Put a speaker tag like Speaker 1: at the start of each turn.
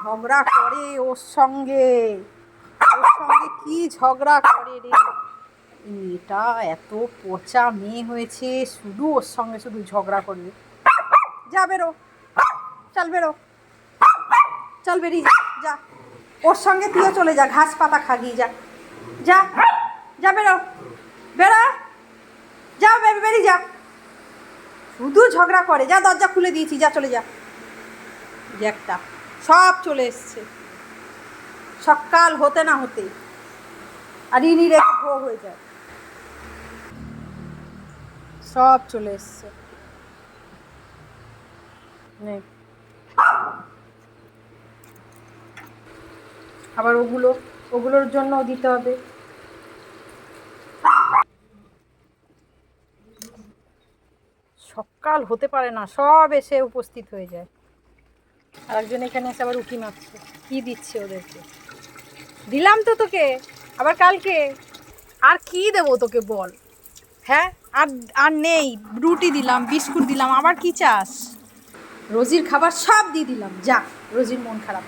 Speaker 1: ঝগড়া করে ওর সঙ্গে কি ঝগড়া করে রে। এটা এত পচা মেয়ে হয়েছে, শুধু ওর সঙ্গে শুধু ঝগড়া করবে। যা বেরো, চল বেরো, চল বেরিয়ে যা, যা ওর সঙ্গে তুইও চলে যা, ঘাস পাতা খাগিয়ে যা, যা যা বেরো, বেরো, যা বেরিয়ে যা, শুধু ঝগড়া করে। যা দরজা খুলে দিয়েছি, যা চলে যা। একটা সব চলে এসছে সকাল হতে না হতে, আর ইনি রেখে ভো হয়ে যায়, সব চলে এসছে। আবার ওগুলোর জন্য দিতে হবে। সকাল হতে পারে না, সব এসে উপস্থিত হয়ে যায়। আর একজন এখানে এসে আবার উকি মারছে, কি দিচ্ছে ওদেরকে। দিলাম তো তোকে, আবার কালকে আর কি দেবো তোকে বল? হ্যাঁ, আর আর নেই। রুটি দিলাম, বিস্কুট দিলাম, আবার কি চাস? রোজির খাবার সব দিয়ে দিলাম, যা। রোজির মন খারাপ।